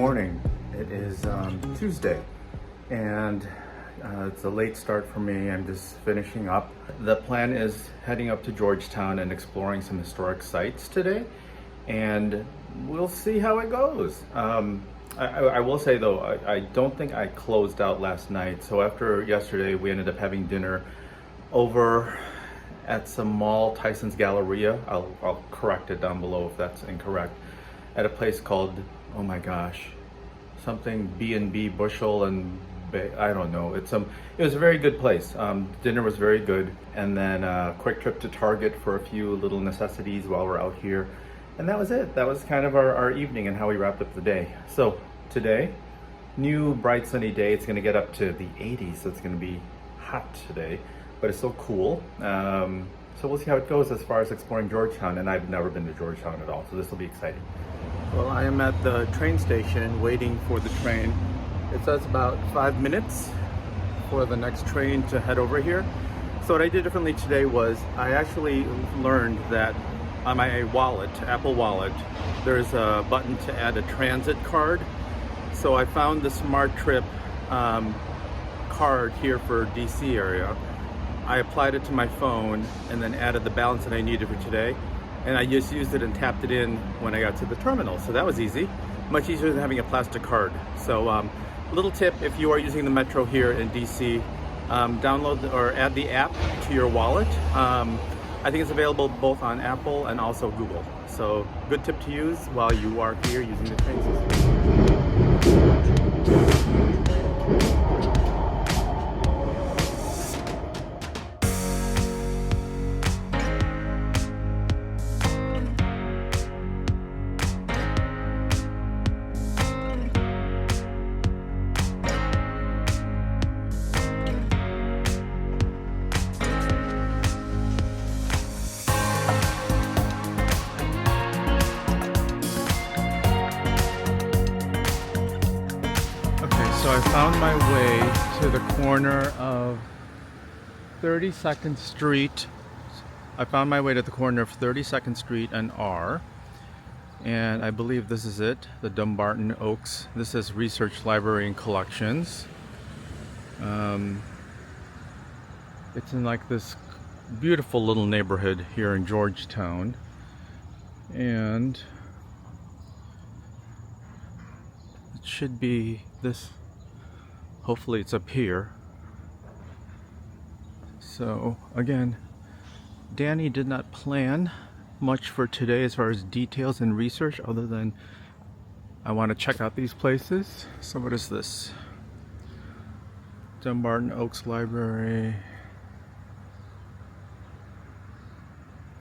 morning. It is Tuesday, and it's a late start for me. I'm just finishing up. The plan is heading up to Georgetown and exploring some historic sites today, and we'll see how it goes. I will say though, I don't think I closed out last night. So after yesterday, we ended up having dinner over at some mall, Tyson's Galleria. I'll correct it down below if that's incorrect. At a place called, oh my gosh, something B&B Bushel and I don't know. It was a very good place. Dinner was very good, and then a quick trip to Target for a few little necessities while we're out here, and that was it. That was kind of our evening and how we wrapped up the day. So today, new bright sunny day. It's going to get up to the 80s, so it's going to be hot today, but it's still cool. So we'll see how it goes as far as exploring Georgetown, and I've never been to Georgetown at all, so this will be exciting. Well, I am at the train station waiting for the train. It says about 5 minutes for the next train to head over here. So what I did differently today was I actually learned that on my wallet, Apple Wallet, there's a button to add a transit card. So I found the Smart Trip card here for DC area. I applied it to my phone and then added the balance that I needed for today. And I just used it and tapped it in when I got to the terminal. So that was easy, much easier than having a plastic card. So little tip, if you are using the Metro here in DC, download or add the app to your wallet. I think it's available both on Apple and also Google. So good tip to use while you are here using the train system. So I found my way to the corner of 32nd Street. I found my way to the corner of 32nd Street and R. And I believe this is it, the Dumbarton Oaks. This is Research Library and Collections. It's in like this beautiful little neighborhood here in Georgetown. And it should be this. Hopefully it's up here. So again, Danny did not plan much for today as far as details and research, other than I want to check out these places. So what is this? Dumbarton Oaks Library.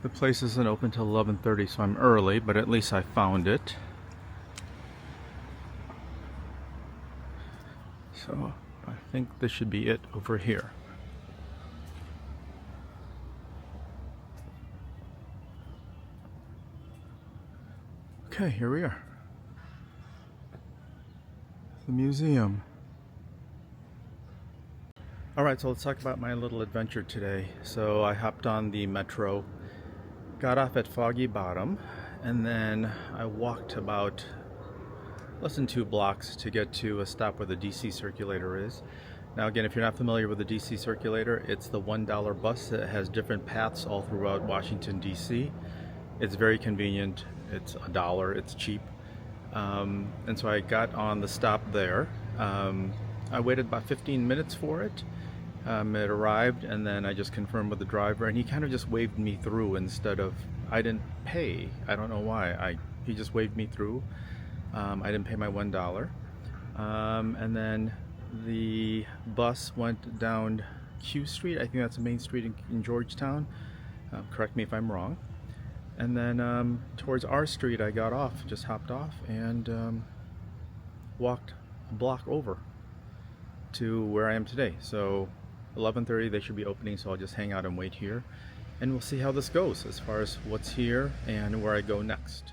The place isn't open till 11:30, so I'm early, but at least I found it. So I think this should be it over here. Okay, here we are. The museum. Alright, so let's talk about my little adventure today. So I hopped on the Metro, got off at Foggy Bottom, and then I walked about less than 2 blocks to get to a stop where the DC Circulator is. Now again, if you're not familiar with the DC Circulator, it's the $1 bus that has different paths all throughout Washington, DC. It's very convenient. It's $1. It's cheap. And so I got on the stop there. I waited about 15 minutes for it. It arrived, and then I just confirmed with the driver, and he kind of just waved me through instead of, I didn't pay. I don't know why. He just waved me through. I didn't pay my $1. And then the bus went down Q Street. I think that's the main street in Georgetown. Correct me if I'm wrong. And then towards R Street I got off, just hopped off, and walked a block over to where I am today. So 11:30 they should be opening, so I'll just hang out and wait here, and we'll see how this goes as far as what's here and where I go next.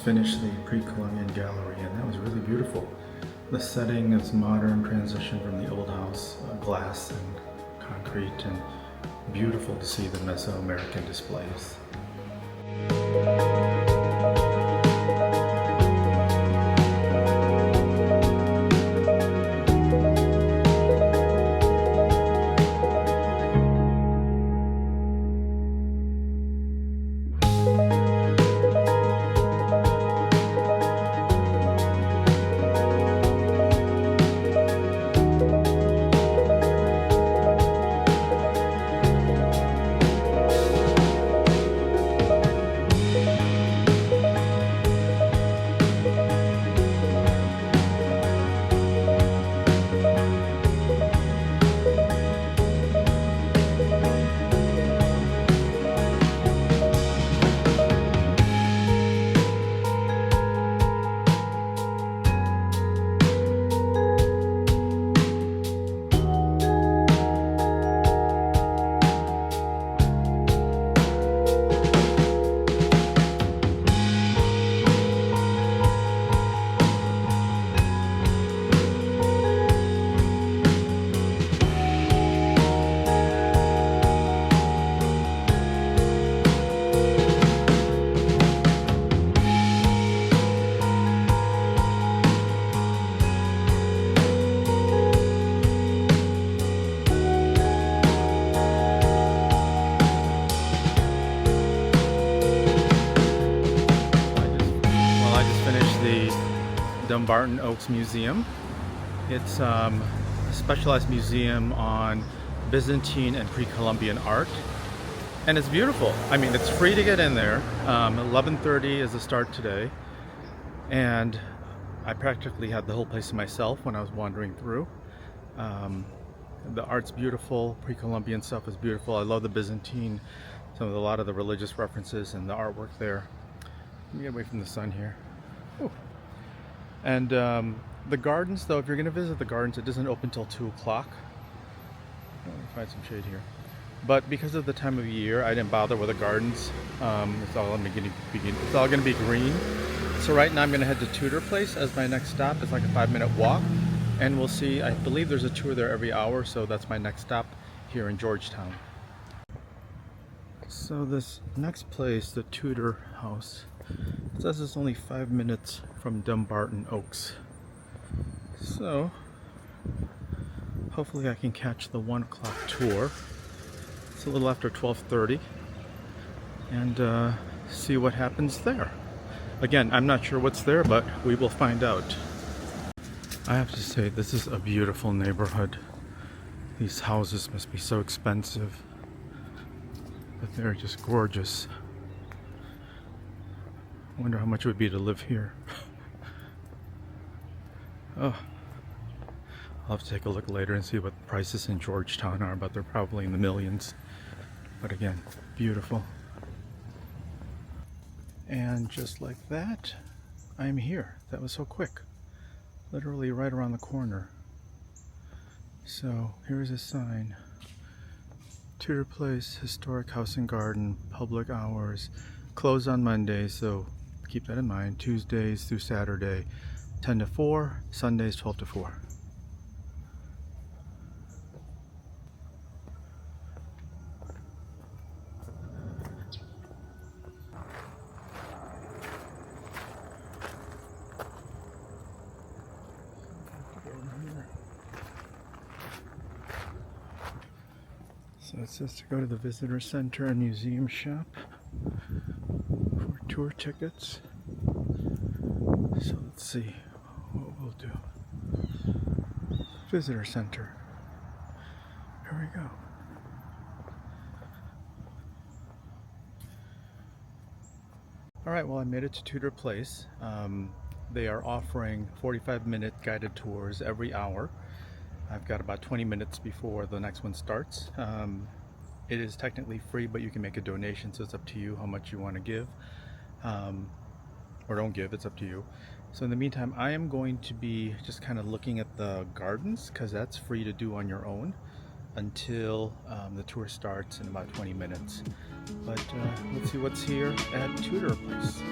Finished the pre-Columbian gallery, and that was really beautiful. The setting is modern, transition from the old house, glass and concrete, and beautiful to see the Mesoamerican displays. Dumbarton Oaks Museum. It's a specialized museum on Byzantine and pre-Columbian art, and it's beautiful. I mean, it's free to get in there. 11:30 is the start today, and I practically had the whole place to myself when I was wandering through. The art's beautiful, pre-Columbian stuff is beautiful. I love the Byzantine, a lot of the religious references and the artwork there. Let me get away from the sun here. Ooh. And the gardens, though, if you're going to visit the gardens, it doesn't open till 2 o'clock. Let me find some shade here. But because of the time of year, I didn't bother with the gardens. It's all going to be green. So right now I'm going to head to Tudor Place as my next stop. It's like a 5-minute walk. And we'll see, I believe there's a tour there every hour, so that's my next stop here in Georgetown. So this next place, the Tudor House, it says it's only 5 minutes from Dumbarton Oaks. So hopefully I can catch the 1 o'clock tour. It's a little after 12:30, and see what happens there. Again, I'm not sure what's there, but we will find out. I have to say, this is a beautiful neighborhood. These houses must be so expensive, but they're just gorgeous. I wonder how much it would be to live here. Oh, I'll have to take a look later and see what the prices in Georgetown are, but they're probably in the millions. But again, beautiful. And just like that, I'm here. That was so quick. Literally right around the corner. So here's a sign. Tudor Place, Historic House and Garden, public hours, closed on Mondays, so keep that in mind. Tuesdays through Saturday, 10 to 4, Sundays 12 to 4. So it says to go to the visitor center and museum shop for tour tickets. So let's see what we'll do. Visitor center. Here we go. Alright, well, I made it to Tudor Place. They are offering 45-minute guided tours every hour. I've got about 20 minutes before the next one starts. It is technically free, but you can make a donation, so it's up to you how much you want to give. Or don't give, it's up to you. So in the meantime, I am going to be just kind of looking at the gardens, because that's free to do on your own until the tour starts in about 20 minutes. But let's see what's here at Tudor Place.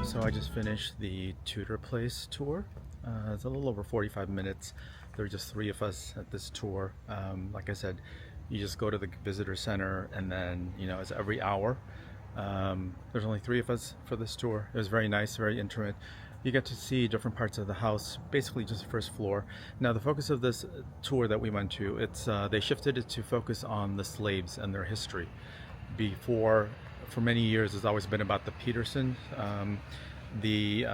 So I just finished the Tudor Place tour. It's a little over 45 minutes. There are just 3 of us at this tour. Like I said, you just go to the visitor center, and then it's every hour. There's only 3 of us for this tour. It was very nice, very intimate. You get to see different parts of the house, basically just the first floor. Now, the focus of this tour that we went to, they shifted it to focus on the slaves and their history. Before, for many years, it's always been about the Petersons, the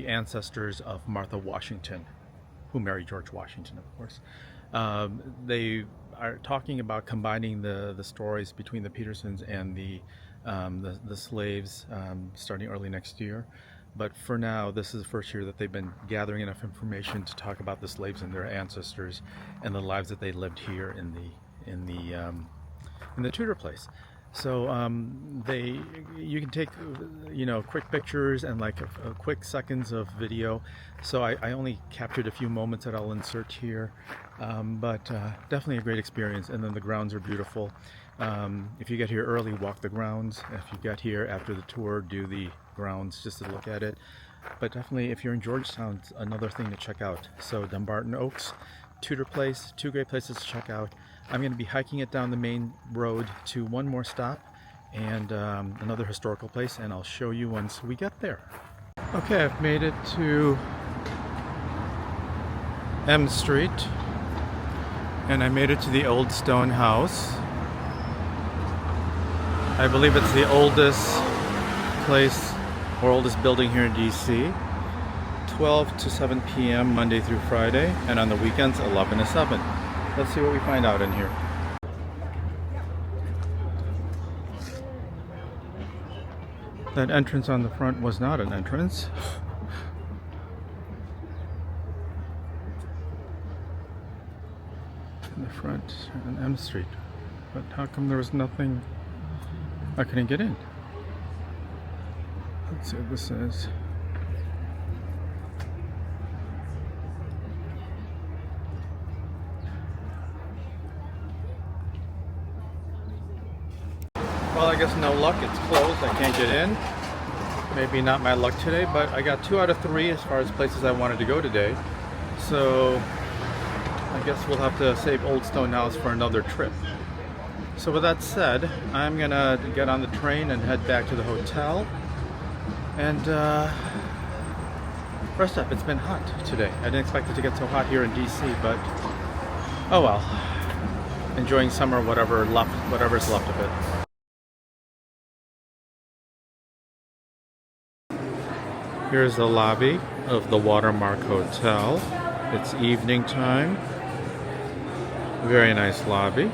ancestors of Martha Washington, who married George Washington, of course. They are talking about combining the stories between the Petersons and the slaves starting early next year. But for now, this is the first year that they've been gathering enough information to talk about the slaves and their ancestors and the lives that they lived here in the Tudor Place. So you can take quick pictures and like a quick seconds of video. So I only captured a few moments that I'll insert here, but definitely a great experience. And then the grounds are beautiful. If you get here early, walk the grounds. If you get here after the tour, do the grounds just to look at it. But definitely, if you're in Georgetown, it's another thing to check out. So Dumbarton Oaks, Tudor Place, 2 great places to check out. I'm going to be hiking it down the main road to one more stop and another historical place, and I'll show you once we get there. Okay, I've made it to M Street, and I made it to the old stone house. I believe it's the oldest place or oldest building here in DC. 12 to 7 p.m. Monday through Friday, and on the weekends 11 to 7. Let's see what we find out in here. That entrance on the front was not an entrance. In the front on M Street. But how come there was nothing? I couldn't get in. Let's see what this says. Well, I guess no luck. It's closed. I can't get in. Maybe not my luck today, but I got 2 out of 3 as far as places I wanted to go today. So I guess we'll have to save Old Stone House for another trip. So with that said, I'm gonna get on the train and head back to the hotel. And rest up. It's been hot today. I didn't expect it to get so hot here in DC, but oh well. Enjoying summer, whatever's left of it. Here's the lobby of the Watermark Hotel. It's evening time. Very nice lobby.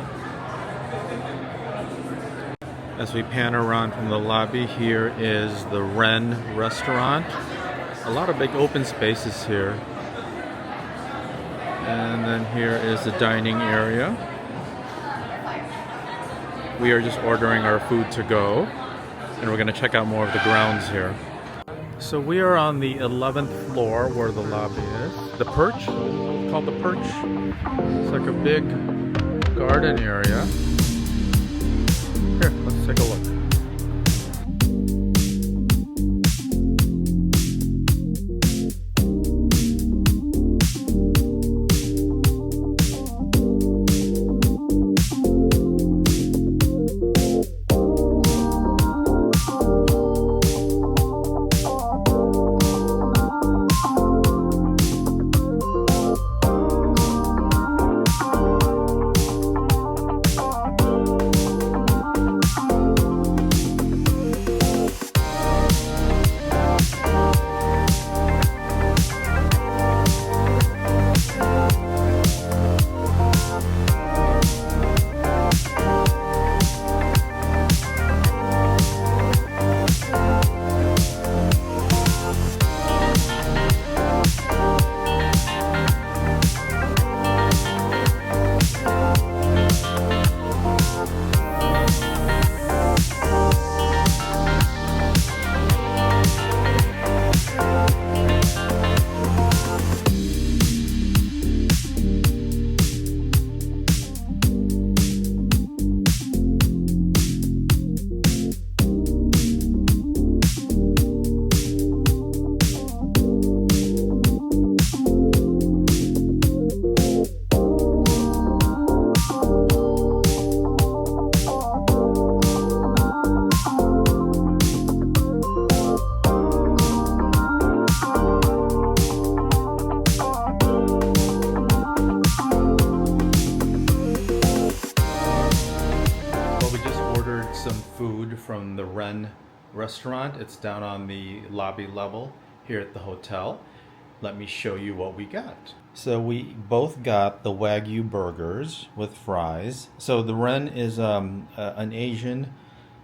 As we pan around from the lobby, here is the Wren restaurant. A lot of big open spaces here. And then here is the dining area. We are just ordering our food to go, and we're going to check out more of the grounds here. So we are on the 11th floor where the lobby is. The Perch, it's called the Perch. It's like a big garden area. Here, let's take a look. some food from the Wren restaurant. It's down on the lobby level here at the hotel. Let me show you what we got. So we both got the Wagyu burgers with fries. So the Wren is an Asian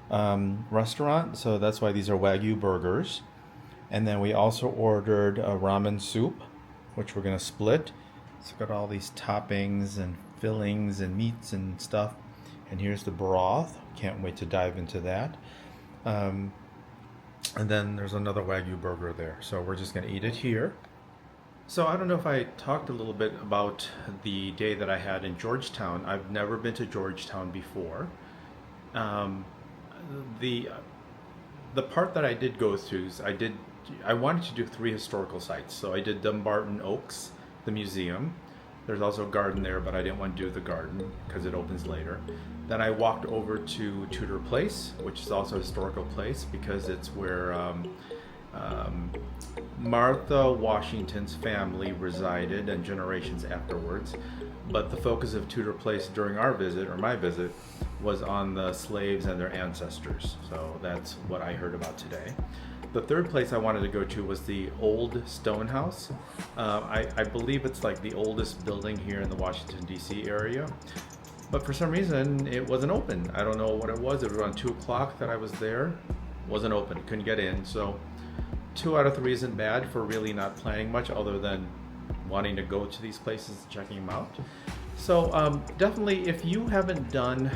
restaurant, so that's why these are Wagyu burgers. And then we also ordered a ramen soup, which we're gonna split. It's got all these toppings and fillings and meats and stuff. And here's the broth. Can't wait to dive into that. And then there's another Wagyu burger there. So we're just gonna eat it here. So I don't know if I talked a little bit about the day that I had in Georgetown. I've never been to Georgetown before. The part that I did go through is I wanted to do 3 historical sites. So I did Dumbarton Oaks, the museum. There's also a garden there, but I didn't want to do the garden because it opens later. Then I walked over to Tudor Place, which is also a historical place because it's where Martha Washington's family resided and generations afterwards. But the focus of Tudor Place during our visit, or my visit, was on the slaves and their ancestors. So that's what I heard about today. The third place I wanted to go to was the old stone house. I believe it's like the oldest building here in the Washington, D.C. area. But for some reason, it wasn't open. I don't know what it was. It was around 2 o'clock that I was there. Wasn't open, couldn't get in. So 2 out of 3 isn't bad for really not planning much other than wanting to go to these places and checking them out. So definitely if you've done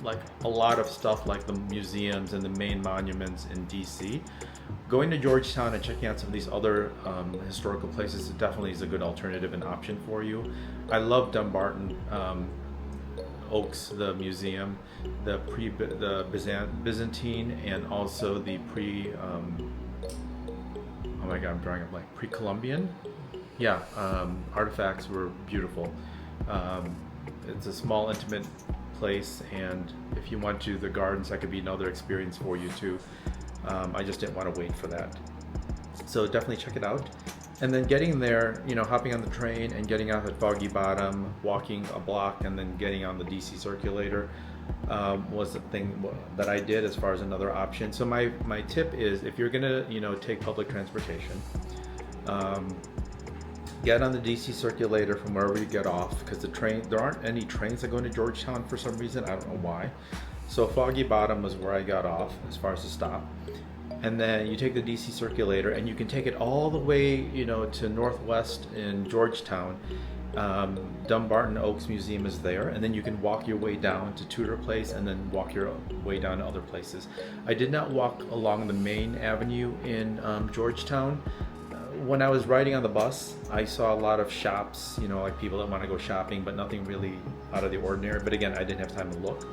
like a lot of stuff like the museums and the main monuments in DC, going to Georgetown and checking out some of these other historical places definitely is a good alternative and option for you. I love Dumbarton Oaks, the museum, the Byzantine and also the oh my god, I'm drawing a blank, pre-Columbian. Yeah, artifacts were beautiful. It's a small, intimate place, and if you want to, the gardens, that could be another experience for you too. I just didn't want to wait for that. So definitely check it out. And then getting there, hopping on the train and getting off at Foggy Bottom, walking a block, and then getting on the DC circulator was the thing that I did as far as another option. So my tip is, if you're gonna take public transportation, get on the DC circulator from wherever you get off, because there aren't any trains that go into Georgetown for some reason. I don't know why. So Foggy Bottom was where I got off as far as the stop. And then you take the DC circulator and you can take it all the way, to Northwest in Georgetown. Dumbarton Oaks Museum is there, and then you can walk your way down to Tudor Place and then walk your way down to other places. I did not walk along the main avenue in Georgetown. When I was riding on the bus, I saw a lot of shops, like people that want to go shopping, but nothing really out of the ordinary. But again, I didn't have time to look.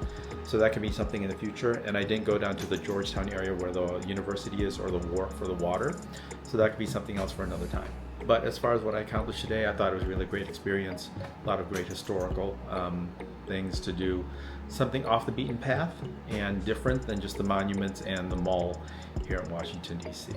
So that could be something in the future. And I didn't go down to the Georgetown area where the university is, or the wharf for the water. So that could be something else for another time. But as far as what I accomplished today, I thought it was a really great experience. A lot of great historical things to do. Something off the beaten path and different than just the monuments and the mall here in Washington, D.C.